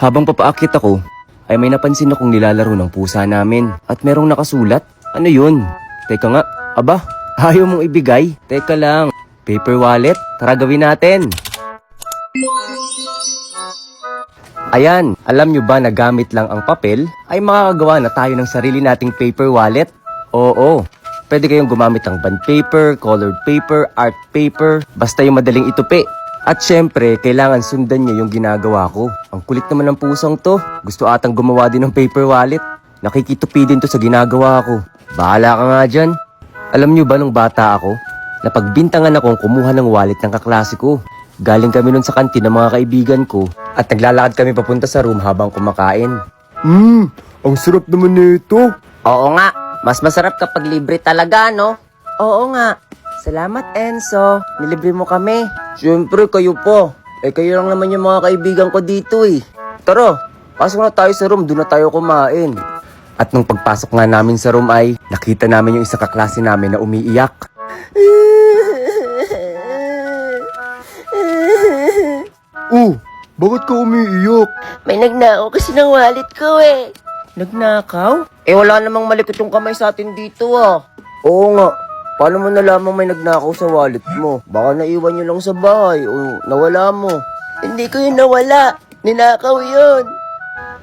Habang papaakit ako, ay may napansin akong nilalaro ng pusa namin at merong nakasulat. Ano yun? Teka nga, aba, ayaw mong ibigay? Teka lang, paper wallet? Tara gawin natin. Ayan, alam nyo ba na gamit lang ang papel ay makakagawa na tayo ng sarili nating paper wallet? Oo, pwede kayong gumamit ng bond paper, colored paper, art paper, basta yung madaling itupi. At syempre, kailangan sundan nyo yung ginagawa ko. Ang kulit naman ng pusang to. Gusto atang gumawa din ng paper wallet. Nakikitupi din to sa ginagawa ko. Bahala ka nga dyan. Alam nyo ba nung bata ako, napagbintangan akong kumuha ng wallet ng kaklase ko. Galing kami nun sa kantin ng mga kaibigan ko at naglalakad kami papunta sa room habang kumakain. Ang sarap naman nito. Oo nga, mas masarap kapag libre talaga, no? Oo nga. Salamat, Enzo. Nilibre mo kami. Siyempre, kayo po. Kayo lang naman yung mga kaibigan ko dito eh. Tara, pasok na tayo sa room, doon na tayo kumain. At nung pagpasok nga namin sa room ay, nakita namin yung isa kaklase namin na umiiyak. Oh, bakit ka umiiyak? May nagnakaw kasi ng wallet ko eh. Nagnakaw? Wala namang malikot yung kamay sa atin dito ah. Oo nga. Paano mo nalaman may nagnakaw sa wallet mo? Baka naiwan nyo lang sa bahay o nawala mo. Hindi ko yun nawala. Ninakaw yun.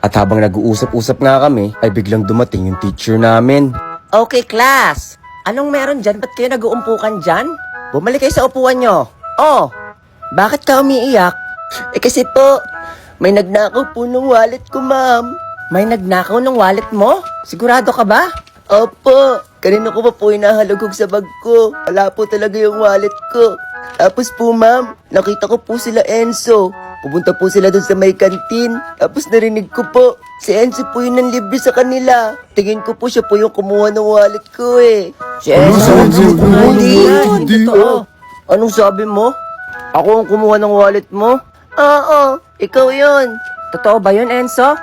At habang nag-uusap-usap nga kami, ay biglang dumating yung teacher namin. Okay, class. Anong meron dyan? Ba't kayo nag-uumpukan dyan? Bumalik kayo sa upuan nyo. Oh, bakit ka umiiyak? Kasi po, may nagnakaw po ng wallet ko, ma'am. May nagnakaw ng wallet mo? Sigurado ka ba? Opo. Kanina ko pa po hinahalugog sa bag ko. Wala po talaga yung wallet ko. Tapos po, ma'am, nakita ko po sila Enzo. Pupunta po sila dun sa may kantin. Tapos narinig ko po, si Enzo po yung nanlibre sa kanila. Tingin ko po siya po yung kumuha ng wallet ko eh. Si Enzo? Hindi. Totoo. Anong sabi mo? Ako ang kumuha ng wallet mo? Oo, ikaw yun. Totoo ba yun, Enzo?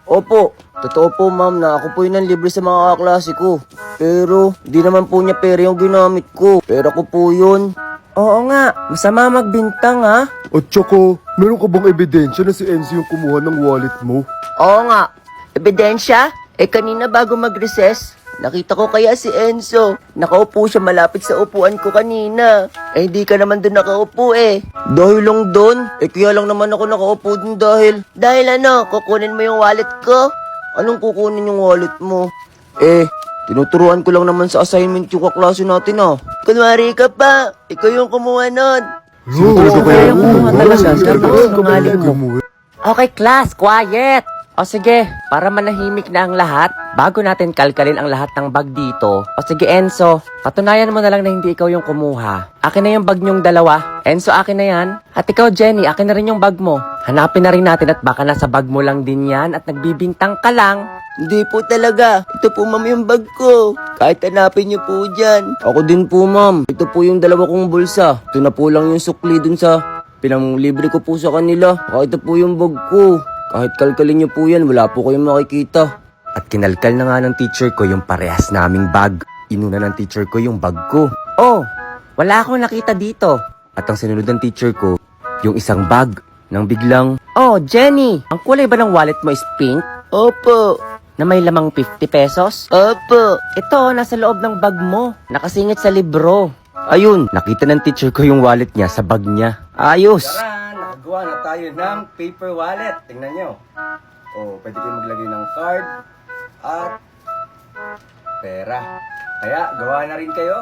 Opo. Totoo po, ma'am, na ako po yung nanlibre sa mga kaklase ko. Pero, di naman po niya pera yung ginamit ko. Pera ko po yun. Oo nga, masama magbintang ha. At saka, meron ka bang ebidensya na si Enzo yung kumuha ng wallet mo? Oo nga. Ebidensya? Kanina bago mag-recess, nakita ko kaya si Enzo. Nakaupo siya malapit sa upuan ko kanina. Hindi ka naman doon nakaupo eh. Dahil lang doon? Kaya lang naman ako nakaupo dun dahil... Dahil ano, kukunin mo yung wallet ko? Anong kukunin yung wallet mo? Tinuturuan ko lang naman sa assignment yung kaklase natin ah. Kunwari ka pa, ikaw yung kumuha nun. Talaga kaya yung kumuha talaga. Sinungaling mo. Okay, class, quiet! O sige, para manahimik na ang lahat, bago natin kalkalin ang lahat ng bag dito. O sige, Enzo, patunayan mo na lang na hindi ikaw yung kumuha. Akin na yung bag nyong dalawa. Enzo, akin na yan. At ikaw, Jenny, akin na rin yung bag mo. Hanapin na rin natin at baka nasa bag mo lang din yan at nagbibintang ka lang. Hindi po talaga. Ito po, ma'am, yung bag ko. Kahit hanapin niyo po dyan. Ako din po, ma'am. Ito po yung dalawa kong bulsa. Ito na po lang yung sukli dun sa pinanglibre ko po sa kanila. Ito po yung bag ko. Kahit kalkalin niyo po yan, wala po kayong makikita. At kinalkal na nga ng teacher ko yung parehas naming bag. Inuna ng teacher ko yung bag ko. Oh, wala akong nakita dito. At ang sinunod ng teacher ko, yung isang bag. Nang biglang, Oh, Jenny, ang kulay ba ng wallet mo is pink? Opo, Na may lamang 50 pesos? opo. Ito, nasa loob ng bag mo. Nakasingit sa libro. Ayun, nakita ng teacher ko yung wallet niya sa bag niya. Ayos! Tara, nakagawa na tayo ng paper wallet. Tingnan nyo. Pwede kayo maglagay ng card at pera. Kaya, gawa na rin kayo.